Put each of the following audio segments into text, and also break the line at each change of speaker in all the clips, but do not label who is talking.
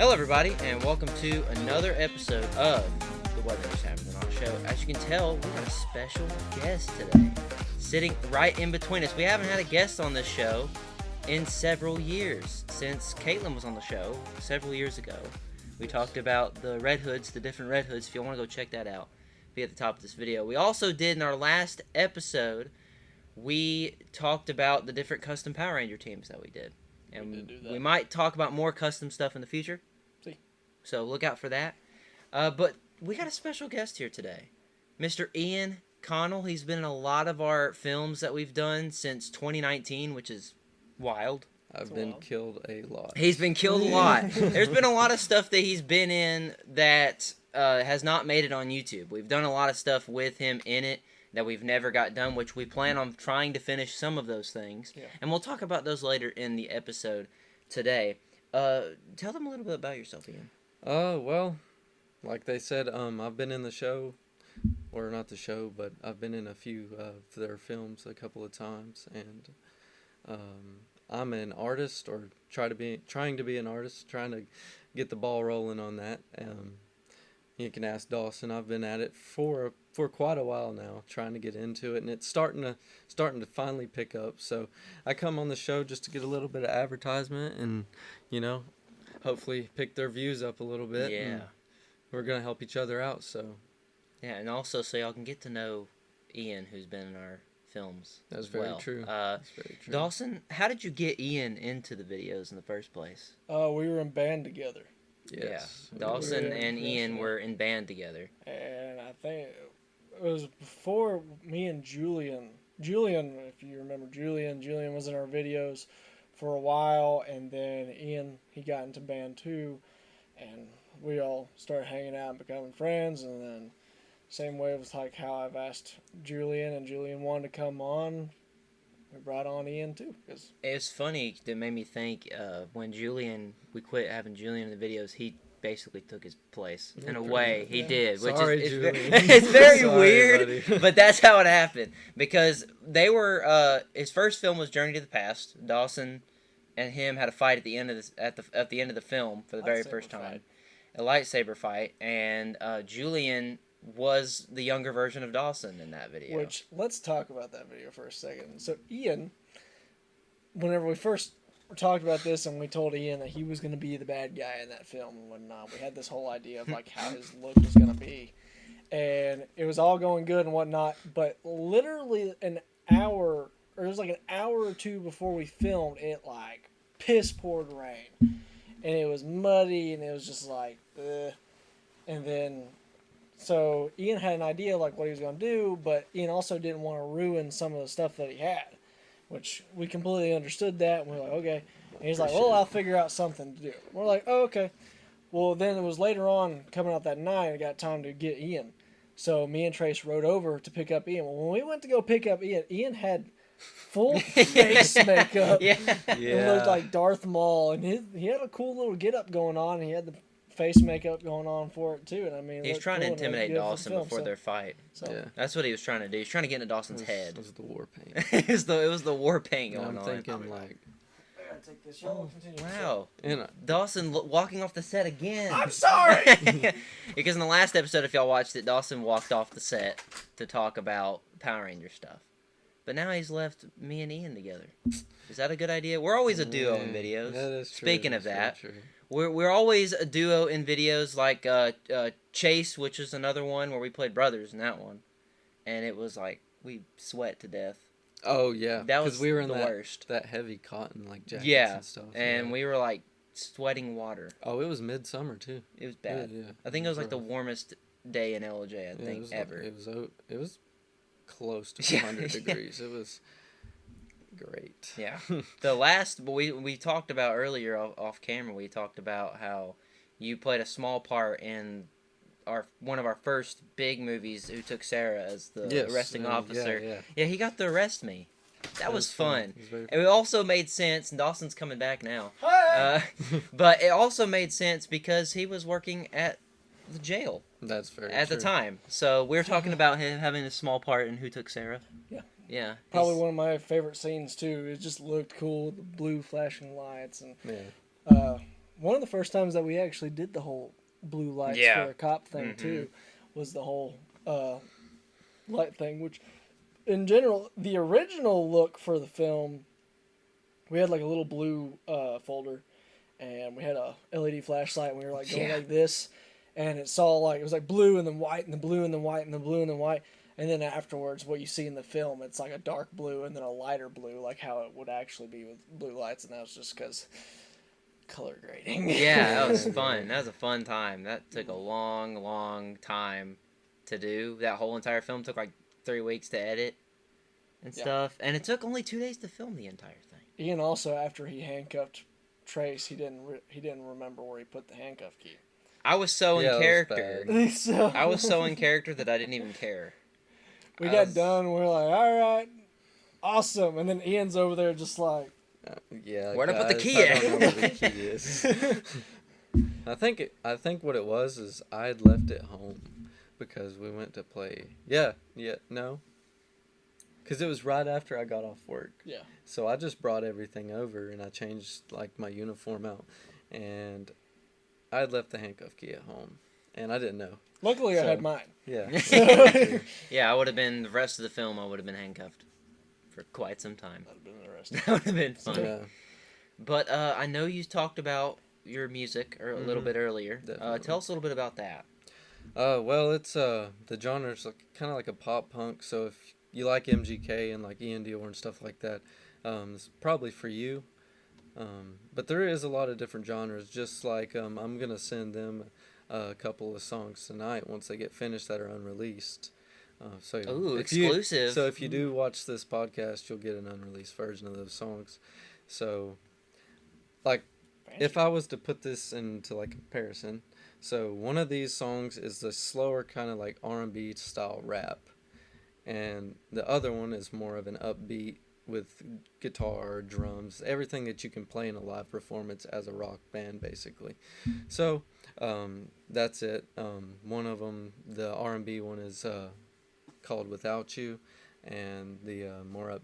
Hello, everybody, and welcome to another episode of the WNHON show. As you can tell, we got a special guest today, sitting right in between us. We haven't had a guest on this show in several years, since Caitlin was on the show several years ago. We talked about the Red Hoods, the different Red Hoods. If you want to go check that out, be at the top of this video. We also did, in our last episode, we talked about the different custom Power Ranger teams that we did. And we might talk about more custom stuff in the future. So look out for that. But we got a special guest here today. Mr. Eyan Connel. He's been in a lot of our films that we've done since 2019, which is wild.
I've been killed a lot.
He's been killed a lot. There's been a lot of stuff that he's been in that has not made it on YouTube. We've done a lot of stuff with him in it that we've never got done, which we plan on trying to finish some of those things. Yeah. And we'll talk about those later in the episode today. Tell them a little bit about yourself, Eyan.
Well, like they said, I've been in the show, or not the show, but I've been in a few of their films a couple of times, and I'm an artist, or trying to be an artist, trying to get the ball rolling on that. You can ask Dawson. I've been at it for quite a while now, trying to get into it, and it's starting to finally pick up. So I come on the show just to get a little bit of advertisement, and hopefully pick their views up a little bit.
Yeah,
we're gonna help each other out. So
yeah, and also so y'all can get to know Eyan, who's been in our films.
That's very true.
That's very true. Dawson, how did you get Eyan into the videos in the first place?
We were in band together.
Yes. Yeah, Dawson and Eyan were in band together.
And I think it was before me and Julian. Julian, if you remember Julian was in our videos for a while, and then Eyan, he got into band too, and we all started hanging out and becoming friends. And then same way, it was like how I've asked Julian, and Julian wanted to come on. We brought on Eyan too.
It's funny, that made me think when we quit having Julian in the videos, he basically took his place. In a way, he did. Which
Sorry,
is
Julian.
it's very
Sorry,
weird,
buddy.
But that's how it happened. Because they were, his first film was Journey to the Past. Dawson and him had a fight at the end of at the end of the film for the very first time. A lightsaber fight, and Julian was the younger version of Dawson in that video.
Which, let's talk about that video for a second. So Eyan, whenever we first talked about this and we told Eyan that he was going to be the bad guy in that film and whatnot, we had this whole idea of like how his look was going to be. And it was all going good and whatnot, but literally it was like an hour or two before we filmed, it like piss poured rain. And it was muddy and it was just like, ugh. And then so Eyan had an idea like what he was going to do, but Eyan also didn't want to ruin some of the stuff that he had, which we completely understood that. And we're like, okay. And he's like, well, I'll figure out something to do. We're like, oh, okay. Well, then it was later on coming out that night, I got time to get Eyan. So me and Trace rode over to pick up Eyan. Well, when we went to go pick up Eyan had full face makeup.
Yeah.
It looked like Darth Maul. And he had a cool little get-up going on. And he had the face makeup going on for it too, and I mean,
he's trying to intimidate Dawson before their fight.
So
yeah.
That's what he was trying to do. He's trying to get into Dawson's head.
It was the war paint.
it was the war paint going on.
I'm thinking like,
I gotta take this.
Wow. Dawson walking off the set again.
I'm sorry.
Because in the last episode, if y'all watched it, Dawson walked off the set to talk about Power Ranger stuff. But now he's left me and Eyan together. Is that a good idea? We're always a duo in videos.
That is true.
Speaking of that. We're always a duo in videos, like Chase, which is another one where we played brothers in that one, and it was like we sweat to death.
Oh yeah,
that was
we were in
the worst.
That heavy cotton like jackets and stuff.
And we were like sweating water.
Oh, it was midsummer too.
It was bad.
Yeah.
I think it was like the warmest day in LJ. I think ever.
It was close to 100 degrees. It was great.
Yeah. The last we talked about earlier off camera, we talked about how you played a small part in one of our first big movies, Who Took Sarah, as the arresting officer. Yeah, he got to arrest me. That was fun. And it also made sense, and Dawson's coming back now. But it also made sense because he was working at the jail.
That's very
at
true.
the time. So we were talking about him having a small part in Who Took Sarah.
Yeah.
Yeah.
Probably one of my favorite scenes too. It just looked cool, the blue flashing lights, and one of the first times that we actually did the whole blue lights
Yeah.
for a cop thing too, was the whole light thing. Which, in general, the original look for the film, we had like a little blue folder, and we had a LED flashlight, and we were like going like this, and it saw like it was like blue and then white and the blue and then white and the blue and then white. And then afterwards, what you see in the film, it's like a dark blue and then a lighter blue, like how it would actually be with blue lights. And that was just because color grading.
Yeah, that was fun. That was a fun time. That took a long, long time to do. That whole entire film took like 3 weeks to edit and stuff. And it took only 2 days to film the entire thing.
Ian also, after he handcuffed Trace, he didn't remember where he put the handcuff key.
I was so in character. I was so in character that I didn't even care.
We got done. We're like, all right, awesome. And then Ian's over there just like,
where'd I put the key at?
I don't know where the key is. I think what it was is I had left it home because we went to play. No. Because it was right after I got off work.
Yeah.
So I just brought everything over and I changed like my uniform out, and I had left the handcuff key at home, and I didn't know.
Luckily, I had mine.
Yeah.
Yeah, I would have been, the rest of the film, I would have been handcuffed for quite some time.
That would have been interesting.
That would have been fun.
Yeah.
But I know you talked about your music a little bit earlier. Tell us a little bit about that.
Well, it's the genre's like, kind of like a pop punk. So if you like MGK and like Ian Dior and stuff like that, it's probably for you. But there is a lot of different genres. Just like I'm gonna send them a couple of songs tonight once they get finished that are unreleased.
Ooh, exclusive.
So if you do watch this podcast, you'll get an unreleased version of those songs. So, like, if I was to put this into like comparison, so one of these songs is the slower kind of like R&B style rap, and the other one is more of an upbeat with guitar, drums, everything that you can play in a live performance as a rock band, basically. So that's it. One of them, the R&B one, is called Without You, and the more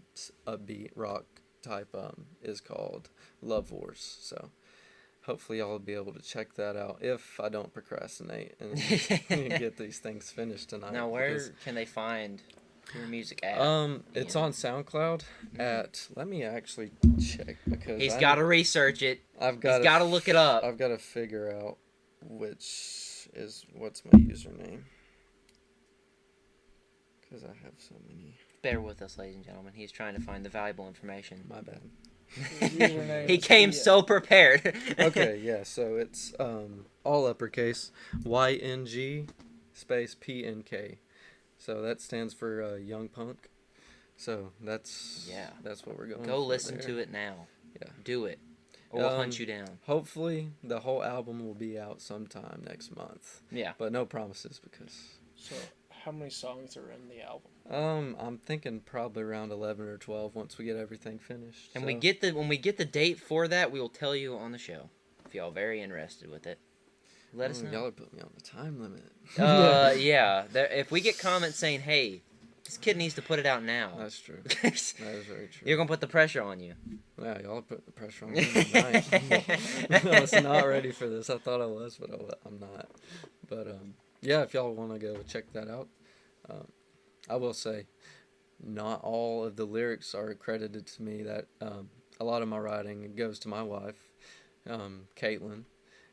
upbeat rock type is called Love Wars. So hopefully y'all will be able to check that out if I don't procrastinate and get these things finished tonight.
Now, where can they find your music at?
It's on SoundCloud at, let me actually check, because
he's got to research it. He's got to look it up.
I've got to figure out what's my username, because I have so many.
Bear with us, ladies and gentlemen. He's trying to find the valuable information.
My bad.
He came so prepared.
Okay, yeah, so it's all uppercase, YNG space PNK. So that stands for Young Punk. So that's what we're going.
Go listen to it now.
Yeah.
Do it, or we'll hunt you down.
Hopefully, the whole album will be out sometime next month.
Yeah.
But no promises, because.
So, how many songs are in the album?
I'm thinking probably around 11 or 12 once we get everything finished.
And when we get the date for that, we will tell you on the show. If y'all are very interested with it, let us know.
Y'all put me on the time limit.
Yeah. If we get comments saying, "Hey, this kid needs to put it out now,"
That's true. That is very true.
You're gonna put the pressure on you.
Yeah, y'all put the pressure on me tonight. I was not ready for this. I thought I was, but I'm not. But yeah, if y'all want to go check that out, I will say, not all of the lyrics are credited to me. That a lot of my writing goes to my wife, Caitlin,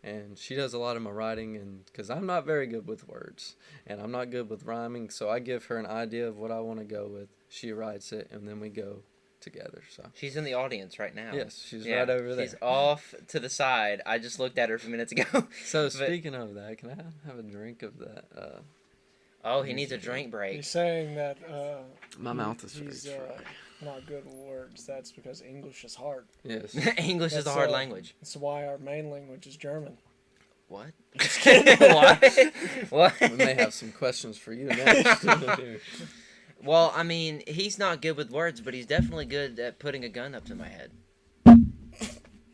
and she does a lot of my writing. And because I'm not very good with words, and I'm not good with rhyming, so I give her an idea of what I want to go with. She writes it, and then we go together. So
she's in the audience right now.
Yes, she's right over there.
She's off to the side. I just looked at her a few minutes ago.
So speaking of that, can I have a drink of that?
Oh, he needs a drink break.
He's saying that
My mouth is very
he's
dry.
not good with words. That's because English is hard.
Yes.
English is a hard language.
That's why our main language is German.
What? What? What?
We may have some questions for you next.
Well, I mean, he's not good with words, but he's definitely good at putting a gun up to my head.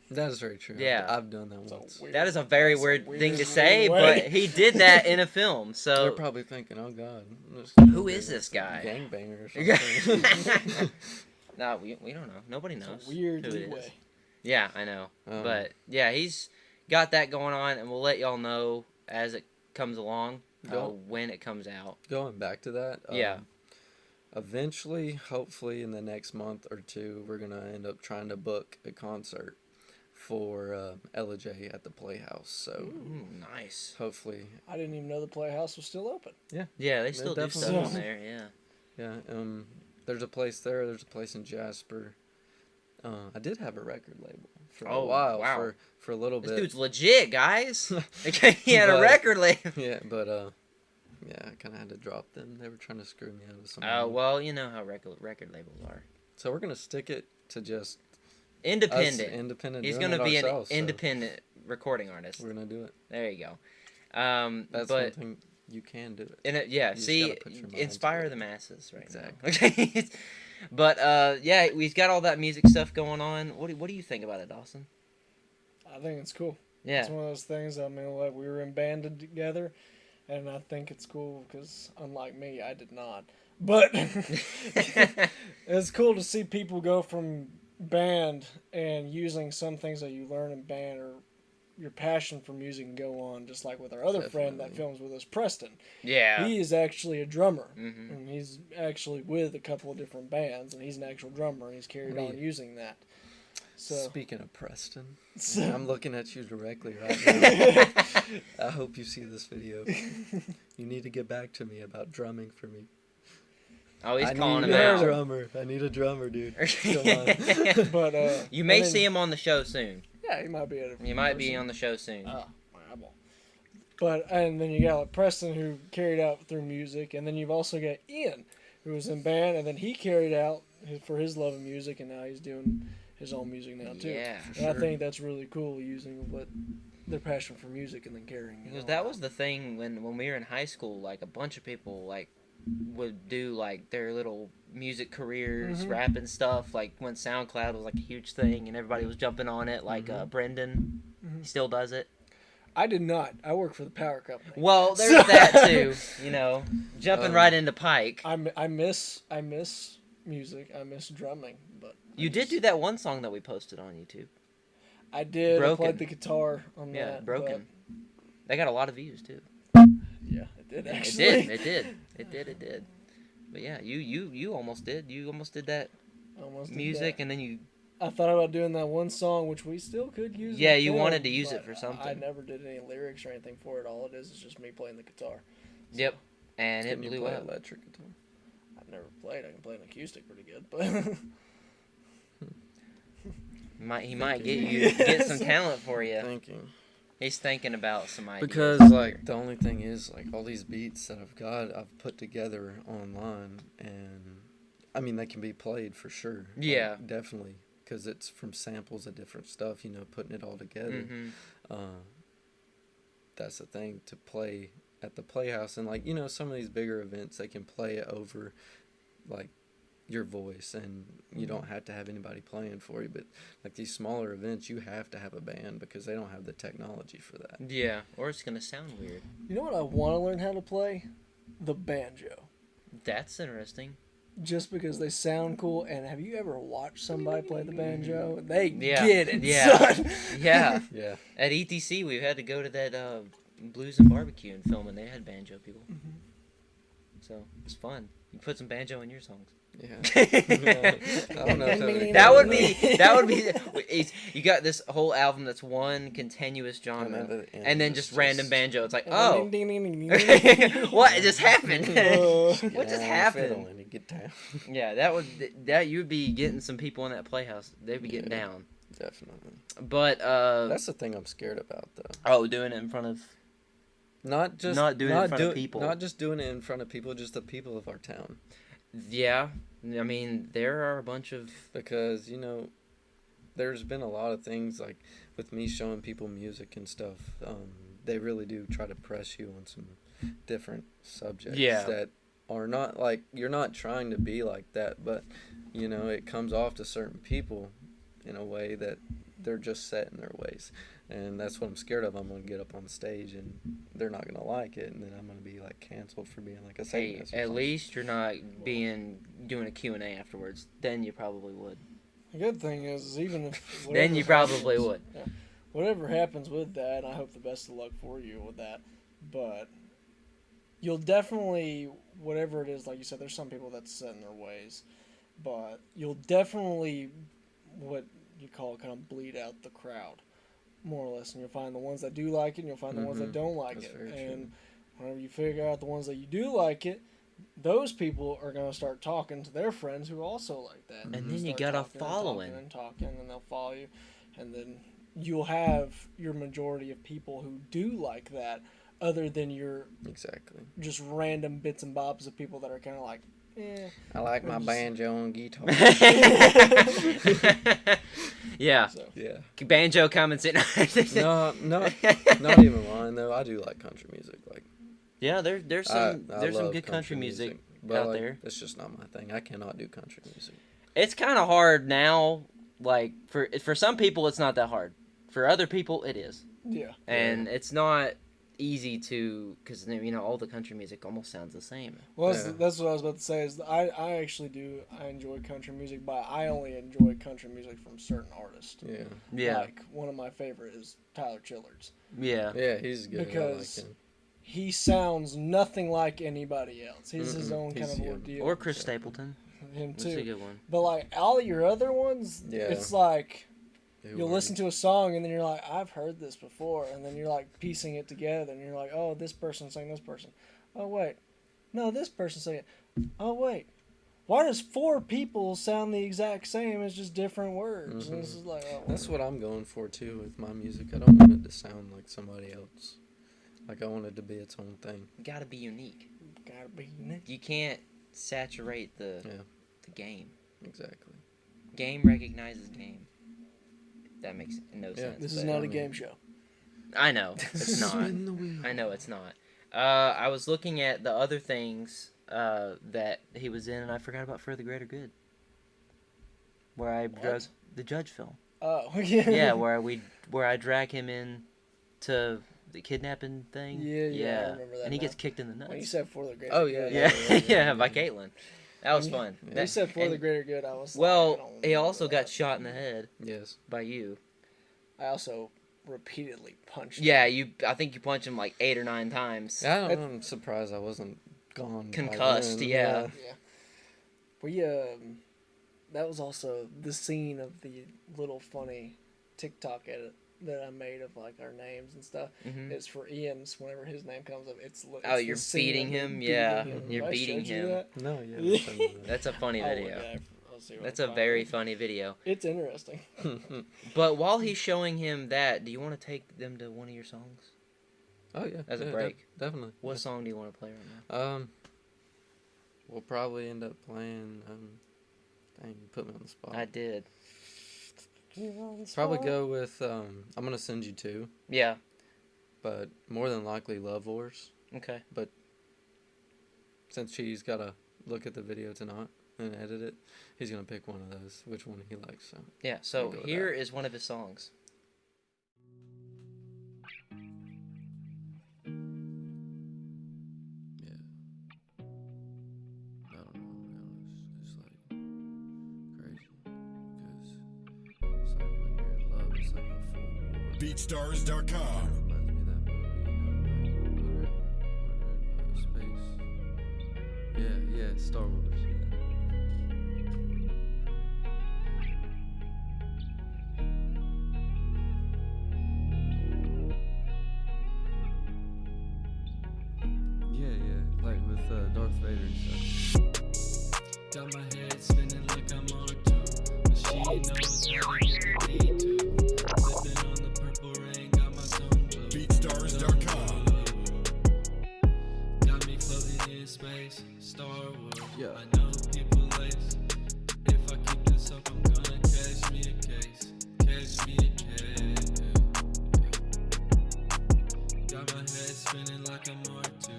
That is very true.
Yeah.
I've done that once.
That is a very weird thing to say, but he did that in a film, so...
They're probably thinking, oh, God.
Who is this guy?
Gangbanger or something.
No, we don't know. Nobody knows
It's a weird
who it
way.
is. Yeah, I know. But, yeah, he's got that going on, and we'll let y'all know as it comes along,
Go-
when it comes out.
Going back to that,
Yeah.
Eventually, hopefully in the next month or two, we're going to end up trying to book a concert for Ella J at the Playhouse. So
Ooh, nice.
hopefully,
I didn't even know the Playhouse was still open.
Yeah, they still do
definitely
stuff
is.
in there. Yeah.
yeah, there's a place there. There's a place in Jasper. I did have a record label for a
Oh,
while,
wow.
for a little
This
bit.
dude's legit, guys. He had a
But-
record label.
Yeah, but yeah, I kind of had to drop them. They were trying to screw me out of some.
Oh, well, you know how record labels are.
So we're gonna stick it to just
Independent.
us independent.
He's
doing
going to
it
be
ourselves,
an
so
independent recording artist.
We're gonna do it.
There you go.
That's
but
one thing you can do it.
and yeah,
You just
see,
gotta put your mind to
inspire
it.
the masses right
Exactly.
now. Okay. But yeah, we've got all that music stuff going on. What do you think about it, Dawson?
I think it's cool.
Yeah.
It's one of those things. I mean, like we were in band together, and I think it's cool because unlike me, I did not. But it's cool to see people go from band and using some things that you learn in band or your passion for music and go on, just like with our other friend that
Definitely.
films with us, Preston.
Yeah.
He is actually a drummer,
Mhm.
and he's actually with a couple of different bands, and he's an actual drummer, and he's carried on using that. So,
Speaking of Preston,
so
I'm looking at you directly right now. I hope you see this video. You need to get back to me about drumming for me.
Oh, he's
I
calling
need
him
a
out.
drummer. I need a drummer, dude. Come on.
but
You may
and then-
see him on the show soon.
Yeah, he might be at a
You might be on the show soon.
my eyeball. But and then you got like Preston who carried out through music, and then you've also got Ian who was in band, and then he carried out for his love of music, and now he's doing his own music now too.
Yeah.
And I think that's really cool using what their passion for music and then carrying it
Because
on.
that was the thing when we were in high school. Like a bunch of people like would do like their little music careers,
Mhm.
rap and stuff. Like when SoundCloud was like a huge thing and everybody was jumping on it. Like Brendan, he still does it.
I did not. I work for the power company.
Well, there's that too. You know, jumping right into Pike.
I miss music. I miss drumming, but
You did do that one song that we posted on YouTube.
I did.
Broken.
I played the guitar on
Yeah,
that.
Broken. They got a lot of views too.
But, yeah, it did actually.
It did. But yeah, you almost did. You almost did that
Almost did
music,
that.
and then you.
I thought about doing that one song, which we still could use.
Yeah,
in the
you
film,
wanted to use it
but
for something.
I never did any lyrics or anything for it. All it is just me playing the guitar.
Yep. And
Can
it
you
blew
play
up.
electric guitar?
I've never played. I can play an acoustic pretty good, but
He might get some talent for you.
Thinking.
He's thinking about some ideas.
Because like the only thing is like all these beats that I've put together online, and I mean they can be played for sure. Like,
Yeah.
definitely, because it's from samples of different stuff. You know, putting it all together. That's the thing to play at the Playhouse, and like you know some of these bigger events they can play it over, like your voice, and you don't have to have anybody playing for you. But like these smaller events, you have to have a band because they don't have the technology for that.
Yeah, or it's gonna sound weird.
you know what I want to learn how to play? The banjo.
That's interesting.
Just because they sound cool, and have you ever watched somebody play the banjo? They
Yeah.
get it,
Yeah.
son.
Yeah.
Yeah.
At ETC, we had to go to that Blues and Barbecue and film, and they had banjo people. So it was fun. You put some banjo in your songs.
Yeah. I don't know if that would-
That would be. You got this whole album that's one continuous genre, and then just random banjo. It's like, oh, what just happened? What just happened?
And you get down.
Yeah, that you'd be getting some people in that Playhouse. They'd be getting down.
Definitely.
But
That's the thing I'm scared about, though.
oh, doing it in front of
Not just
Not doing it in front of people.
Not just doing it in front of people, just the people of our town.
yeah. I mean, there are a bunch of
Because you know, there's been a lot of things like with me showing people music and stuff. They really do try to press you on some different subjects
Yeah.
that are not like you're not trying to be like that, but you know it comes off to certain people in a way that they're just set in their ways, and that's what I'm scared of. I'm gonna get up on stage and they're not gonna like it, and then I'm gonna be like canceled for being like a
hey,
Satanist. or
at
something.
least you're not doing a Q&A afterwards. Then you probably would.
The good thing is even if
Then you
whatever
probably
happens-
would.
yeah, whatever happens with that, I hope the best of luck for you with that. But you'll definitely, whatever it is, like you said, there's some people that's set in their ways. But you'll definitely, what you call kind of bleed out the crowd, more or less. And you'll find the ones that do like it, and you'll find the ones that don't like
That's
it.
very
And
true.
whenever you figure out the ones that you do like it, those people are going to start talking to their friends who also like that.
And then you
start
got a
talking and
following.
talking, and they'll follow you. And then you'll have your majority of people who do like that, other than your
Exactly.
just random bits and bobs of people that are kind of like, eh.
I like my
Just-
banjo and guitar.
Yeah.
So,
Yeah.
Banjo comments in.
No, not even lying though. I do like country music. Like
Yeah, there's some
I
there's some
love
good country music
but
out
like,
there.
That's just not my thing. I cannot do country music.
It's kind of hard now. Like for some people, it's not that hard. For other people, it is,
yeah.
and it's not easy to, because all the country music almost sounds the same.
Well,
Yeah.
that's what I was about to say. Is I actually do. I enjoy country music, but I only enjoy country music from certain artists.
Yeah.
Yeah,
Like one of my favorite is Tyler Childers.
yeah,
Yeah, he's good.
Because-
I like him.
He sounds nothing like anybody else. He's his
Mm-mm.
own kind
He's-
of
yeah.
ordeal.
or Chris Stapleton.
Him
That's a
too.
good one.
But like all your other ones,
Yeah.
it's like
Who
you'll
are
listen
you?
to a song and then you're like, I've heard this before, and then you're like piecing it together, and you're like, oh, this person sang this person. Oh wait, no, this person sang it. Oh wait, why does 4 people sound the exact same? It's just different words. And this is like, oh,
That's what I'm going for too with my music. I don't want it to sound like somebody else. Like I want it to be its own thing.
Gotta be unique.
gotta be unique.
You can't saturate the
Yeah.
the game.
Exactly.
Game recognizes game. That makes no
Yeah.
sense.
This is
but-
not
I
a
mean-
game show.
I know it's not.
Spin the wheel.
I know it's not. I was looking at the other things that he was in, and I forgot about For the Greater Good, where I drug the Judge film.
Oh yeah.
Yeah, where I drag him in to the kidnapping thing.
Yeah, I remember that
And he
now.
gets kicked in the
When you
nuts.
said For the Greater
Oh,
Good,
yeah,
Yeah, by Caitlin. That was fun.
When you
That-
said For
and-
the Greater Good, I was like, I
Well,
don't
he
remember
also
that.
got shot in the head
Yes.
by you.
I also repeatedly punched him.
Yeah, I think you punched him like 8 or 9 times.
I don't know. I'm surprised I wasn't gone. by
Concussed,
then.
yeah.
We that was also the scene of the little funny TikTok edit that I made of like our names and stuff.
Mhm.
It's for Ian's. Whenever his name comes up, it's
Oh,
the
you're
scene
beating
of
him?
me
Yeah,
beating him.
you're
Have I
beating
showed you
him.
that?
No, yeah. I'll send you that.
That's a funny
I'll look
video.
at it. I'll see what
That's
I
a
can
very
find.
funny video.
It's interesting.
But while he's showing him that, do you want to take them to one of your songs?
Oh yeah.
As a
yeah,
break.
definitely.
What
Yeah.
song do you want to play right now?
We'll probably end up playing. Dang, you put me on the spot.
I did.
Probably go with. I'm gonna send you 2,
Yeah.
but more than likely Love Wars.
Okay.
Since he's gotta look at the video tonight and edit it, he's gonna pick one of those. Which one he likes. So.
Yeah. So
go with
here
that.
is one of his songs.
Yeah. I don't know, to be honest. It's like crazy. Because it's like when you're in love, it's like a full war.
BeatStars.com.
Reminds me of that movie, like when they're in space. Yeah, Star Wars. Yeah, like with Darth Vader and stuff.
Got my head spinning like I'm R2, but she knows how to get the D2. Sipping on the purple rain, got my tongue blue.
BeatStars.com.
Got me floating in space, Star Wars.
Yeah.
I know people lace. If I keep this up, I'm gonna catch me a case. Catch me a case. Got my head spinning like I'm R2.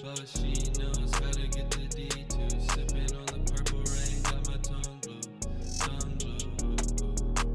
But she knows how to get the D2. Sipping on the purple rain, got my tongue blue. Tongue blue.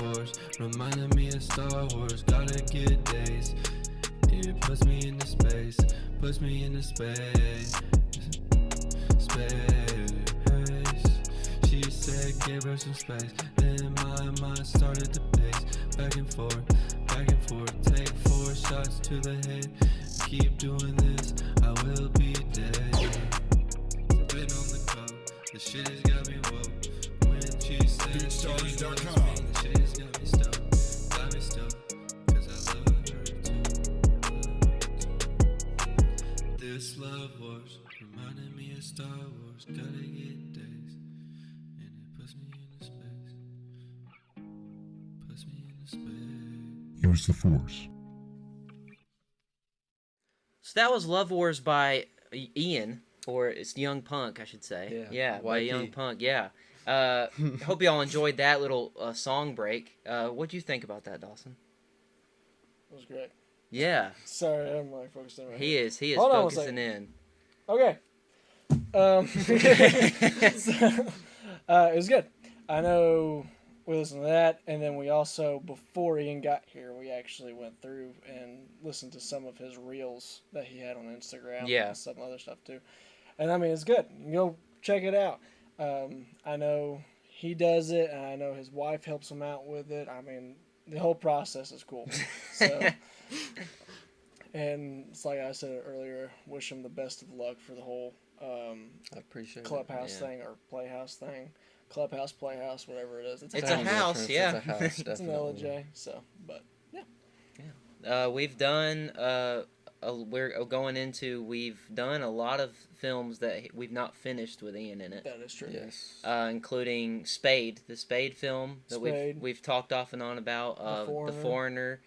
love wars, reminding me of Star Wars. Gotta get days. It puts me into space, puts me into space. Space. She said, give her some space. Then my mind started to pace. Back and forth, take 4 shots to the head. Keep doing this, I will be dead. Been on the call, the shit has got me woke. When she said she loves me, the shit has got me stoked. Got me stoked, cause I love her too. This love wars, reminding me of Star Wars. Gotta get days, and it puts me into space. Puts me into space.
Use the Force.
So that was Love Wars by Ian, or it's Young Punk, I should say.
Yeah,
by
YP.
Young Punk. Yeah. Hope y'all enjoyed that little song break. What'd you think about that, Dawson?
It was great.
Yeah,
Sorry, I'm like focused in right
he is. He is
Hold on one
focusing
second.
in.
Okay. It was good. I know we listened to that, and then we also, before Ian got here, we actually went through and listened to some of his reels that he had on Instagram.
Yeah.
And some other stuff too. And I mean, it's good. You go check it out. I know he does it, and I know his wife helps him out with it. I mean, the whole process is cool. So, and it's like I said earlier, wish him the best of luck for the whole
I appreciate
clubhouse
Yeah.
thing or playhouse thing. Clubhouse, playhouse, whatever it is.
It's a
Sound
house,
difference,
yeah.
It's a house,
It's an
definitely.
LJ, so, but
We've done. We've done a lot of films that we've not finished with Ian in it.
that is true.
Yes.
Including Spade, the Spade film that
Spade.
we've talked off and on about. The Foreigner.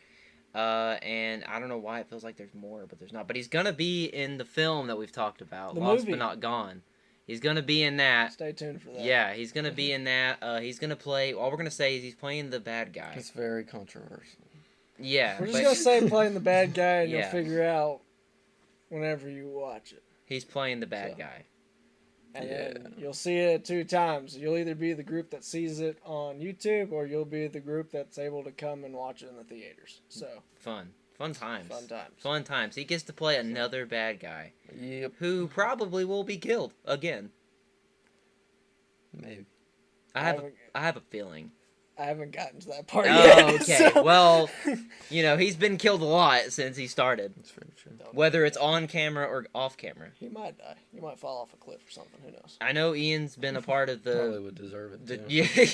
And I don't know why it feels like there's more, but there's not. But he's gonna be in the film that we've talked about,
The
Lost
movie.
But Not Gone. He's gonna be in that.
Stay tuned for that.
Yeah, he's gonna be in that. He's gonna play. All we're gonna say is he's playing the bad guy.
It's very controversial.
Yeah,
We're just
but
gonna say playing the bad guy, and
Yeah.
you'll figure out whenever you watch it.
he's playing the bad
So.
guy.
And
Yeah.
then you'll see it 2 times. You'll either be the group that sees it on YouTube, or you'll be the group that's able to come and watch it in the theaters. So,
Fun times.
fun times.
Fun times. He gets to play another bad guy
Yep.
who probably will be killed again.
Maybe.
I have a feeling.
I haven't gotten to that part
Oh,
yet.
okay.
so-
Well, he's been killed a lot since he started.
That's very true.
Whether it's on camera or off camera.
He might die. He might fall off a cliff or something. Who knows?
I know Ian's been a part of
Probably
the.
would deserve it.
the
too.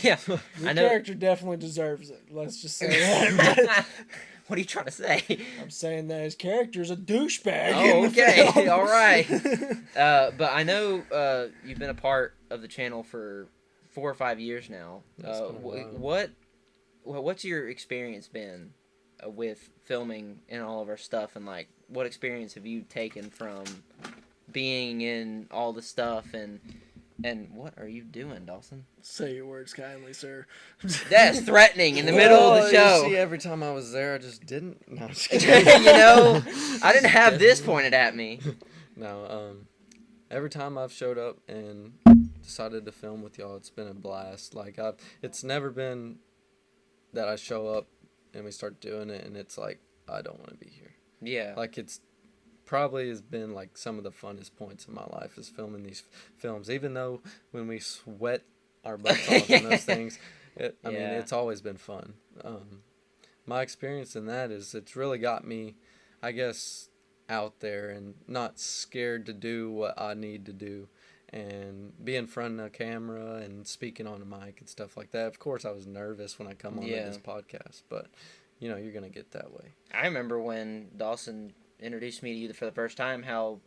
yeah.
Your
I know.
character definitely deserves it. Let's just say that.
What are you trying to say?
I'm saying that his character's a douchebag.
Oh,
in the
okay.
film.
All right. But I know you've been a part of the channel for 4 or 5 years now.
It's been a while.
What's your experience been with filming and all of our stuff, and like what experience have you taken from being in all the stuff, and what are you doing, Dawson?
Say your words kindly, sir.
That's threatening in the middle of the
Well,
show.
You see, every time I was there, I just didn't. No, I'm just kidding.
I didn't have this pointed at me.
No, every time I've showed up and decided to film with y'all, it's been a blast. Like, it's never been that I show up and we start doing it and it's like, I don't want to be here.
Yeah.
Like, it's probably has been like some of the funnest points in my life is filming these films. Even though when we sweat our butts off on those things, I mean,
Yeah.
it's always been fun. My experience in that is it's really got me, I guess, out there and not scared to do what I need to do and be in front of a camera and speaking on a mic and stuff like that. Of course, I was nervous when I come on
Yeah.
this podcast, but you're going to get that way.
I remember when Dawson introduced me to you for the first time, how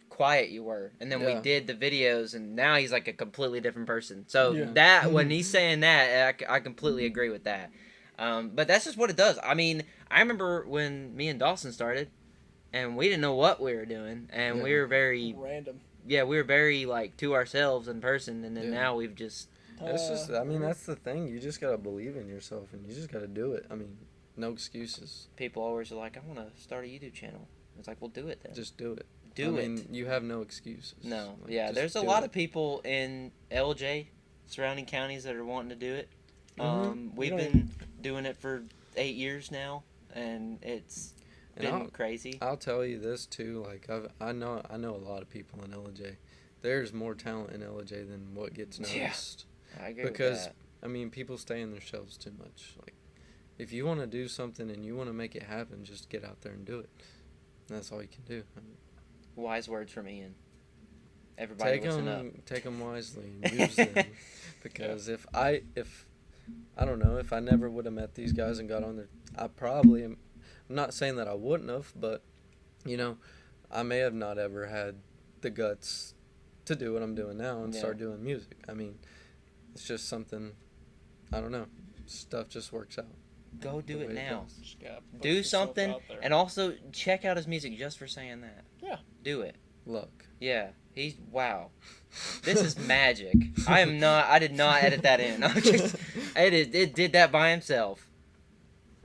quiet you were, and then we
Yeah.
did the videos, and now he's like a completely different person. So
Yeah.
that when he's saying that, I completely agree with that. But that's just what it does. I mean, I remember when me and Dawson started, and we didn't know what we were doing, and
Yeah.
we were very
Random.
like to ourselves in person, and then
Yeah.
now we've just
It's just, I mean, that's the thing. You just got to believe in yourself and you just got to do it. I mean, no excuses.
people always are like, I want to start a YouTube channel. It's like, well, do it then.
Just do it.
Do
I
it.
mean, you have no excuses.
No,
Like,
yeah,
just
there's a
do
lot
it.
of people in LJ, surrounding counties that are wanting to do it. We've
don't
been doing it for 8 years now, and it's been crazy.
I'll tell you this too. Like I know a lot of people in LJ. There's more talent in LJ than what gets noticed.
Yeah, I agree
Because
with that.
I mean, people stay in their shells too much. Like, if you want to do something and you want to make it happen, just get out there and do it. And that's all you can do. I mean,
Wise words from Ian. Everybody listen up.
take them wisely and use them. Because if I don't know, if I never would have met these guys and got on there, I probably am. I'm not saying that I wouldn't have, but I may have not ever had the guts to do what I'm doing now and start doing music. I mean, it's just something, I don't know. Stuff just works out.
Go do it now.
Just gotta put
Do
yourself
something,
out there.
and also check out his music just for saying that.
Yeah.
Do it.
Luck.
Yeah. Wow. This is magic. I did not edit that in. It did that by himself.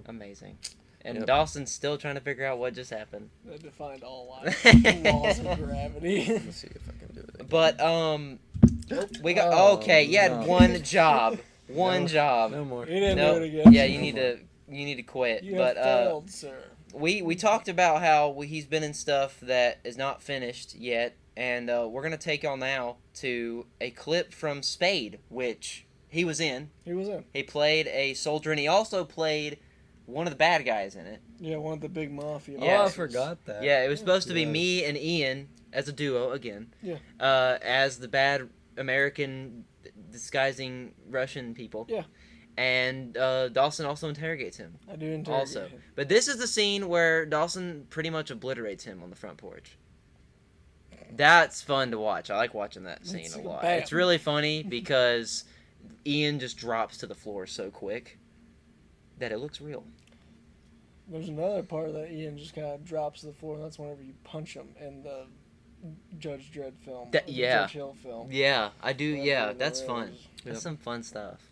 Amazing. And
Yep.
Dawson's still trying to figure out what just happened.
That defined all laws of gravity.
Let's see if I can do it again.
But we got okay. You had
no.
one job. One job.
No more.
You didn't
No.
do it again.
Yeah, you need to quit.
You
But
have failed, sir.
we talked about how he's been in stuff that is not finished yet, and we're gonna take on now to a clip from Spade, which he was in.
He was in.
He played a soldier, and he also played one of the bad guys in it.
Yeah, one of the big mafia.
Yeah.
Oh, I
bosses.
forgot that.
Yeah, it was supposed to be
Yeah.
me and Ian as a duo again.
Yeah.
As the bad American disguising Russian people.
Yeah.
And Dawson also interrogates him.
I do interrogate
Also.
him.
But this is the scene where Dawson pretty much obliterates him on the front porch. That's fun to watch. I like watching that scene
It's
a
like a
lot.
bam.
It's really funny because Ian just drops to the floor so quick that it looks real.
There's another part that Ian just kind of drops to the floor, and that's whenever you punch him in the Judge Dredd film.
That-
the
yeah.
Judge Hill film.
Yeah, I do.
Whenever
Yeah,
the
that's fun.
rails-
That's
Yep.
some fun stuff.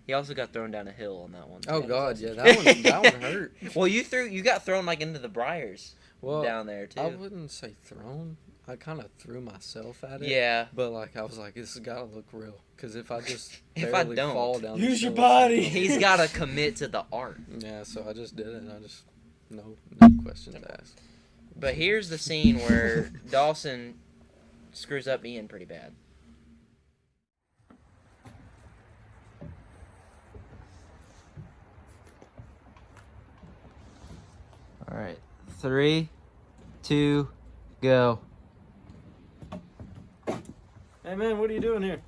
He also got thrown down a hill on that one.
Oh
Yeah,
God,
that's
yeah,
awesome.
that one hurt.
Well, you got thrown like into the briars
Well,
down there too.
I wouldn't say thrown. I kind of threw myself at it.
Yeah.
But like I was like, this has got to look real. Because if I just
If I
barely
don't,
fall down,
use
the
your
hill,
body.
He's got to commit to the art.
Yeah, so I just did it. And I just no questions asked.
But here's the scene where Dawson screws up Ian pretty bad. All right, 3, 2, go.
Hey man, what are you doing here?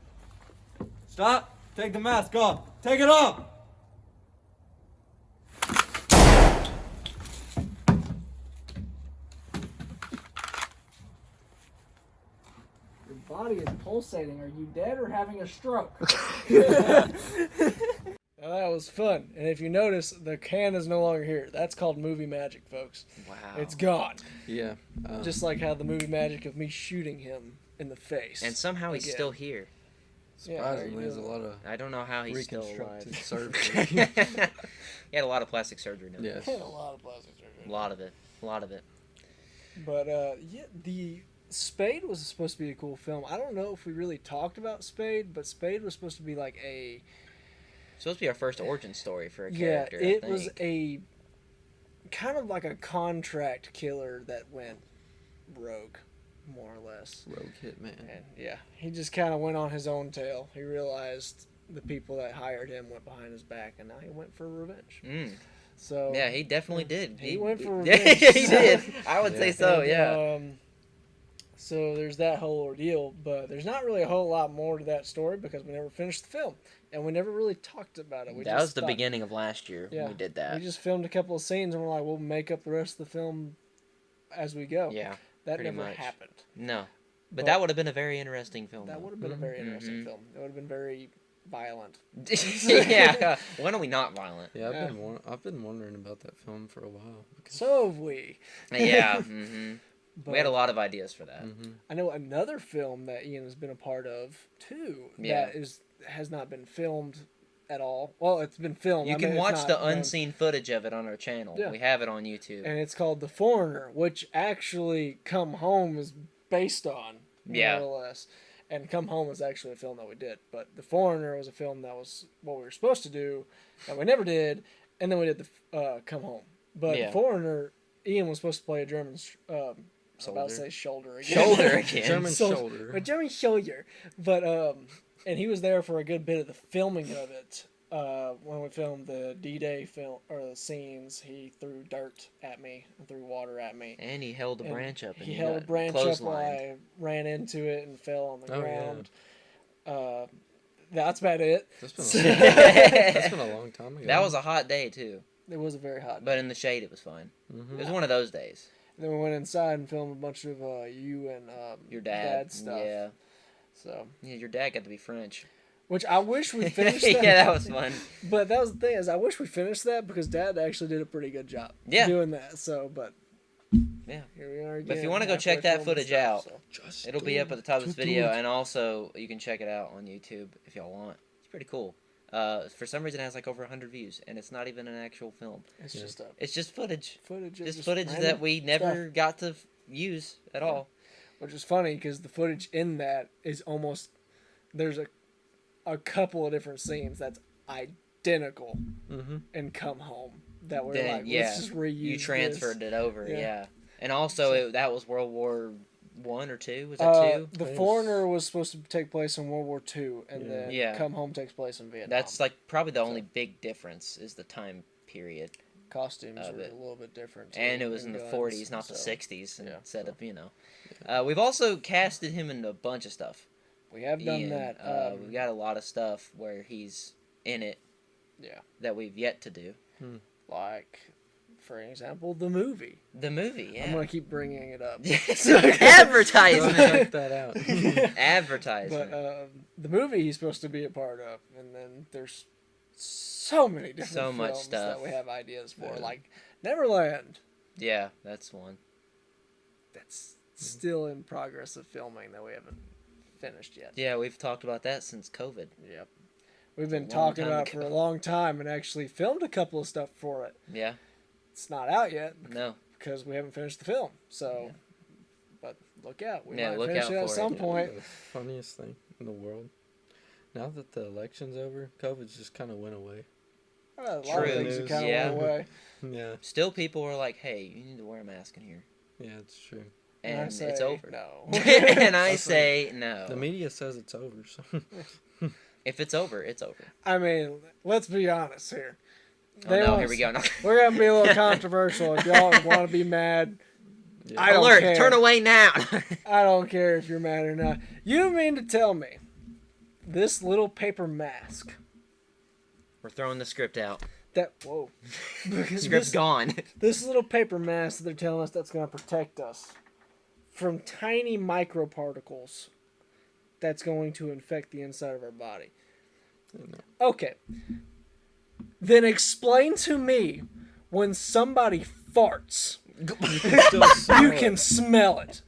Stop! Take the mask off! Take it off!
Your body is pulsating. Are you dead or having a stroke? Now, that was fun. And if you notice, the can is no longer here. That's called movie magic, folks.
Wow.
It's gone.
Yeah.
Just like how the movie magic of me shooting him in the face.
And somehow he's
Again.
still here.
surprisingly, there's a lot of
I don't know how he's still
reconstructed
alive.
surgery.
He had a lot of plastic surgery done.
Yes.
Had a lot of plastic surgery.
A lot of it. A lot of it.
But yeah, the Spade was supposed to be a cool film. I don't know if we really talked about Spade, but Spade was supposed to be like a
Supposed to be our first origin story for a
yeah.
character.
It
I
was
think.
a kind of like a contract killer that went rogue, more or less.
Rogue Hitman.
And yeah, he just kind of went on his own tail. He realized the people that hired him went behind his back, and now he went for revenge.
Mm.
So
Yeah, he definitely did.
He went for
Yeah,
revenge.
he did. I would say so.
And,
Yeah.
So there's that whole ordeal, but there's not really a whole lot more to that story because we never finished the film, and we never really talked about it. We
That
just
was the
thought-
beginning of last year
Yeah,
when we did that.
We just filmed a couple of scenes, and we're like, we'll make up the rest of the film as we go.
Yeah,
that
pretty
never
much.
happened.
No, but
But-
that would have been a very interesting film.
That
though.
would have been a very interesting
Mhm.
film. It would have been very violent.
Yeah. When are we not violent?
Yeah,
Yeah.
I've been wondering about that film for a while. Because,
So have we.
Yeah. hmm
But
We had a lot of ideas for that.
Mhm.
I know another film that Ian has been a part of too.
Yeah.
That has not been filmed at all. Well, it's been filmed.
You
I
can
mean, it's
watch
not
the
done.
unseen footage of it on our channel.
Yeah.
We have it on YouTube.
And it's called The Foreigner, which actually Come Home is based on,
Yeah.
more or less. And Come Home was actually a film that we did. But The Foreigner was a film that was what we were supposed to do, that we never did, and then we did the Come Home. But
Yeah.
The Foreigner, Ian was supposed to play a German. I'm about to
Soldier.
say shoulder again.
Shoulder again.
German
So-
shoulder.
A German soldier. But and he was there for a good bit of the filming of it. When we filmed the D-Day film or the scenes, he threw dirt at me and threw water at me.
And he held a
And
branch up. And
He
you
held a
got
branch up while
clotheslined.
I ran into it and fell on the
Oh,
ground. That's about it.
That's been a long time ago.
That was a hot day too,
It was a very hot day.
but in the shade it was fine.
Mm-hmm.
It was one of those days.
And then we went inside and filmed a bunch of you and
Your dad,
stuff.
yeah,
So,
yeah. Your dad got to be French.
which I wish we finished.
Yeah, that was fun.
But that was the thing is, I wish we finished that because Dad actually did a pretty good job.
Yeah.
Doing that. So, but
Yeah.
here we are again.
But if you wanna go
halfway
check that
filming
footage
stuff,
out,
so.
Just
It'll be up at the top of this video, and also you can check it out on YouTube if y'all want. It's pretty cool. For some reason, it has like over 100 views, and it's not even an actual film.
It's
Yeah.
just
It's just footage.
footage.
Just footage that we never got to use at all.
Which is funny because the footage in that is almost there's a couple of different scenes that's identical
Mm-hmm.
in Come Home that we're
Then,
like,
yeah,
let's just reuse.
You transferred it over,
Yeah.
yeah. And also, that was World War One or two. Was that two?
The
Yes.
Foreigner was supposed to take place in World War II, and
Yeah.
then
Yeah.
Come Home takes place in Vietnam.
That's like probably the only big difference is the time period,
costumes
of
are
it.
a little bit different. Too,
and it was in the
guns,
40s, not the
so
60s,
yeah,
instead
so.
of We've also casted him in a bunch of stuff.
We have done
Ian,
that.
we've got a lot of stuff where he's in it.
Yeah.
That we've yet to do.
Like, for example, the movie.
The movie, yeah.
I'm gonna keep bringing it up.
Advertisement.
Check that out.
Advertisement.
But the movie he's supposed to be a part of, and then there's so many different
So much
films
stuff.
that we have ideas for,
Yeah.
like Neverland.
Yeah, that's one.
That's still in progress of filming that we haven't finished yet.
Yeah, we've talked about that since COVID.
Yep. We've been
It's a long
talking
time
about it for a
ago.
long time and actually filmed a couple of stuff for it.
Yeah.
It's not out yet
No.
because we haven't finished the film. So, but look out. We
Yeah,
might
look
finish
out
it at
for it.
some point.
The funniest thing in the world. Now that the election's over, COVID's just kind of went away.
A lot
True.
of things
News.
kind of
Yeah.
went away.
Yeah,
Still, people are like, "Hey, you need to wear a mask in here,"
yeah, it's true.
And I
and
say,
it's over.
No.
And I
That's
say no.
The media says it's over, so
If it's over, it's over.
I mean, let's be honest here.
Oh
They
no,
want
here we go. No.
We're gonna be a little controversial. If y'all want to be mad,
yeah.
I don't
Alert!
care.
Turn away now.
I don't care if you're mad or not. You mean to tell me this little paper mask
We're throwing the script out.
that whoa,
Script's
this,
gone.
this little paper mask that they're telling us that's gonna protect us from tiny microparticles that's going to infect the inside of our body. Okay. Then explain to me when somebody farts, you can smell it.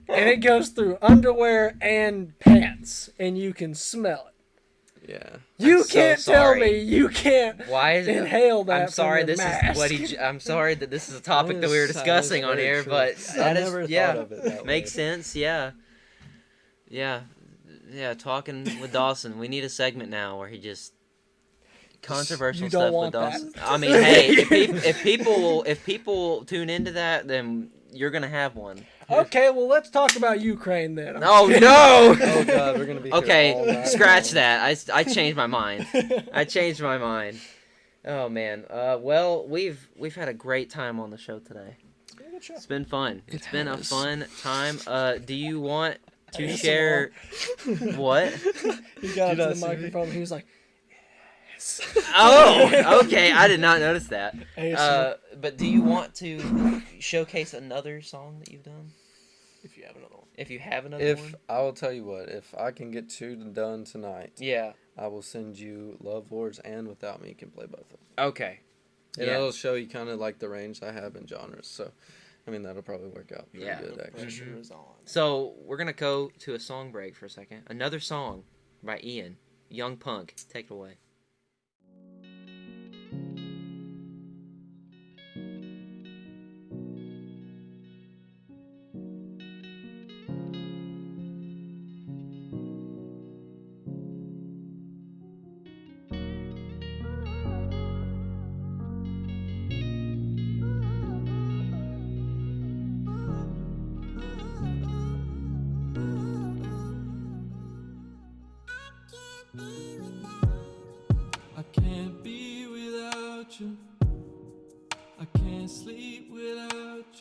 And it goes through underwear and pants, and you can smell it.
Yeah.
You
I'm so
can't tell
sorry.
me you can't
Why is it?
inhale that
I'm sorry.
from your
This
mask.
is what he. I'm sorry that this is a topic that we were
That is
discussing on
very
here,
true.
but
I
that is
never
yeah,
thought of it that
makes
way.
sense. Yeah, yeah, yeah. Talking with Dawson, we need a segment now where he just controversial
You don't
stuff
want
with
that.
Dawson. I mean, hey, if people tune into that, then you're gonna have one.
Okay, well, let's talk about Ukraine then.
Oh no!
Oh god, we're gonna be here all
Okay,
night
scratch
long.
that. I changed my mind. I changed my mind. Oh man. Well, we've had a great time on the show today. It's been fun. It's been a fun time. Do you want to
ASMR.
share what?
He got up
Did
to
I
the
see
microphone and he was like,
Oh, okay. I did not notice that.
ASMR.
But do you want to showcase another song that you've done?
if you have another one.
If you have another
If
one?
I will tell you what, if I can get two done tonight,
Yeah.
I will send you Love Wars and Without Me. You can play both of them.
Okay.
And
Yeah.
it'll show you kind of like the range I have in genres. So, I mean, that'll probably work out pretty
Yeah.
good, actually.
Pressure is on.
So we're gonna go to a song break for a second. Another song by Ian, Young Punk. Take it away.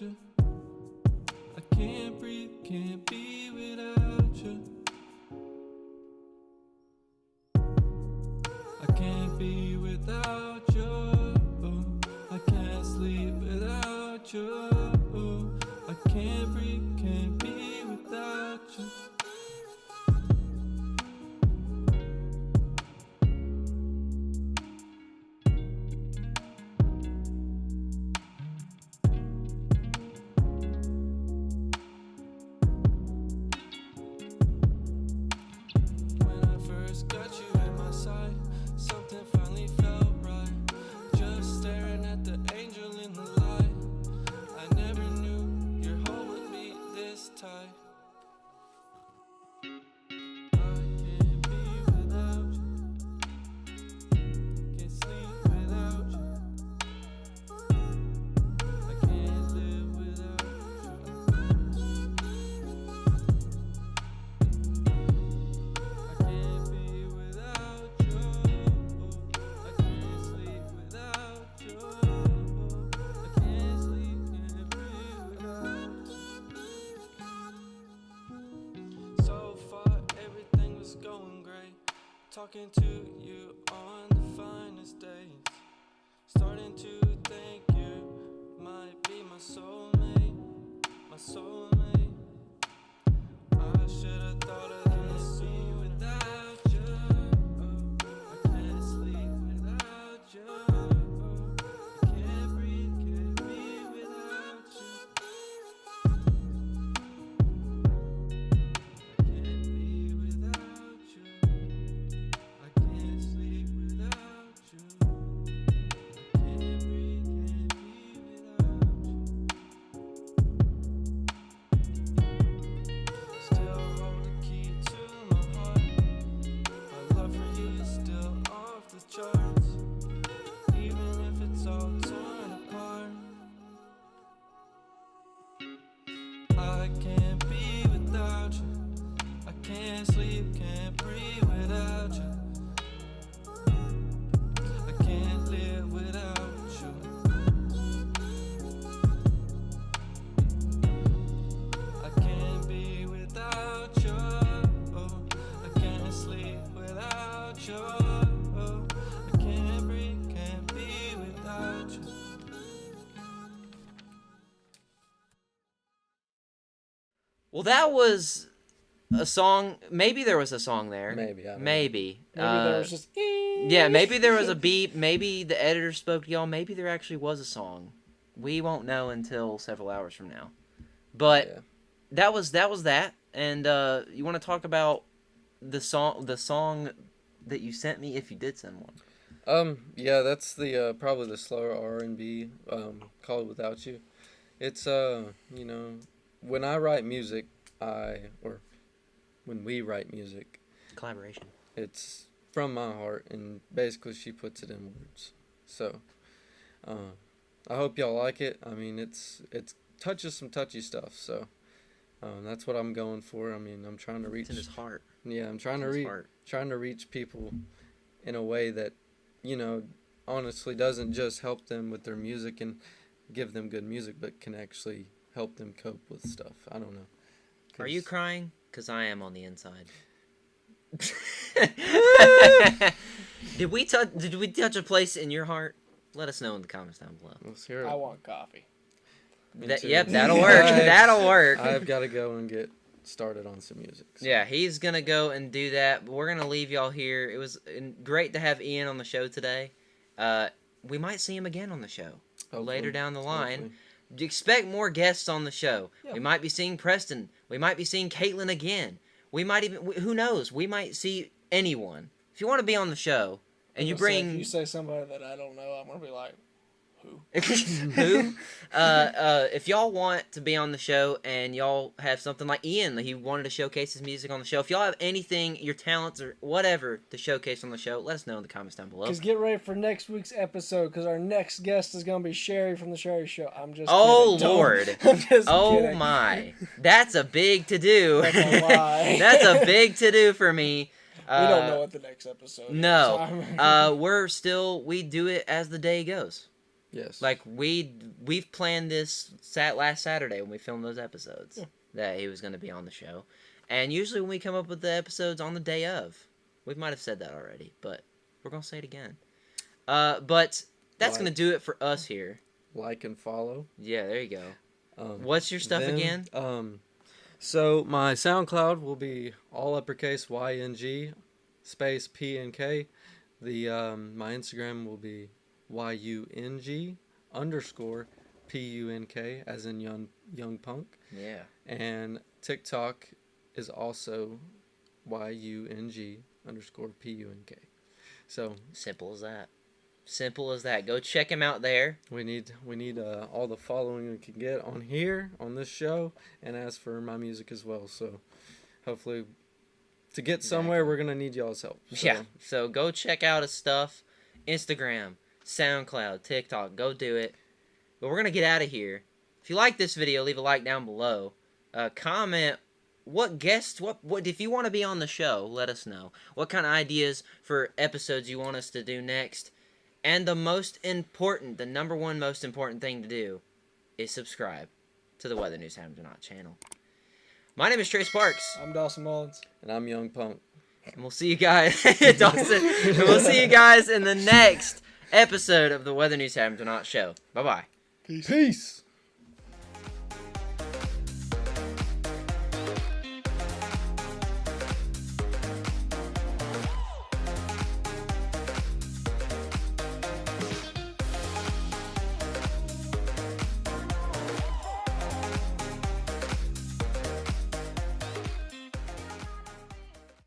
you. I can't breathe, can't be without you. I can't be without you. I can't sleep without you. I can't breathe, can't be without you. When I first got you in my sight, something finally felt right. Just staring at the angel in the light. I never knew your hold would be this tight. I can't be without you. Can't sleep without you. I can't live without you. I can't be without you. I can't sleep without you. I can't sleep, can't breathe without you. So far, everything was going great. Talking to you on the finest days. Starting to think you might be my soulmate, my soulmate. I should have thought of this without you. I can't sleep without you. I can't breathe, can't be without you. I can't be without you. I can't sleep without you. I can't breathe, can't be without you. Still hold the key to my heart. My love for you is still off the charts, even if it's all torn apart. I can't be without you. I can't sleep, can't breathe without you. I can't live without you. I can't be without you. I can't sleep without you. I can't breathe, can't be without you.
Well, that was a song. Maybe there was a song there.
Maybe, I don't know.
Maybe.
Maybe there was just.
Yeah, maybe there was a beep. Maybe the editor spoke to y'all. Maybe there actually was a song. We won't know until several hours from now. But
Yeah.
that was that. And you want to talk about the song that you sent me, if you did send one?
Yeah, that's the probably the slower R&B, called Without You. It's you know, when I write music, or when we write music,
Collaboration.
it's from my heart, and basically she puts it in words. So, I hope y'all like it. I mean, it's touches some touchy stuff, so that's what I'm going for. I mean, I'm trying to reach.
It's in his heart.
Yeah, I'm trying to
It's in his
reach.
heart.
Trying to reach people in a way that, you know, honestly doesn't just help them with their music and give them good music, but can actually help them cope with stuff. I don't know.
Are you crying? Because I am on the inside. Did we touch a place in your heart? Let us know in the comments down below.
Let's hear it.
I want coffee.
Me
That,
too.
yep, that'll work. That'll work.
I've got to go and get started on some music. So.
Yeah, he's going to go and do that. But we're going to leave y'all here. It was great to have Eyan on the show today. We might see him again on the show later down the line.
Hopefully.
Expect more guests on the show.
Yeah.
We might be seeing Preston. We might be seeing Caitlin again. We might even, who knows? We might see anyone. If you want to be on the show and you bring...
If you say somebody that I don't know, I'm going to be like, who?
Who? If y'all want to be on the show and y'all have something like Eyan, he wanted to showcase his music on the show. If y'all have anything, your talents or whatever to showcase on the show, let us know in the comments down below.
Because get ready for next week's episode, because our next guest is going to be Sherry from the Sherry Show. I'm just
Oh,
kidding. Don't.
Lord.
I'm just
Oh
kidding.
my. That's a big to-do.
That's a lie.
That's a big to-do for me.
We don't know what the next episode is.
No.
So
We do it as the day goes.
Yes.
Like we've planned this last Saturday when we filmed those episodes that he was going to be on the show, and usually when we come up with the episodes on the day of, we might have said that already, but we're gonna say it again. But that's gonna do it for us here.
Like and follow.
Yeah, there you go. What's your stuff again?
So my SoundCloud will be all uppercase YNG space PNK. My Instagram will be YUNG _ PUNK as in young punk.
Yeah.
And TikTok is also YUNG _ PUNK. So
Simple as that. Simple as that. Go check him out there.
we need all the following we can get on here on this show, and as for my music as well. So hopefully to get somewhere we're gonna need y'all's help. So,
Yeah. So go check out his stuff. Instagram, SoundCloud, TikTok. Go do it. But we're gonna get out of here. If you like this video, leave a like down below. Comment what guests, what if you want to be on the show, let us know. What kind of ideas for episodes you want us to do next. And the number one most important thing to do is subscribe to the Weather News Happens or Not channel. My name is Trey Sparks.
I'm Dawson Mullins.
And I'm Young Punk.
And we'll see you guys, Dawson. And we'll see you guys in the next episode of the Weather News Happens or Not show. Bye-bye.
Peace.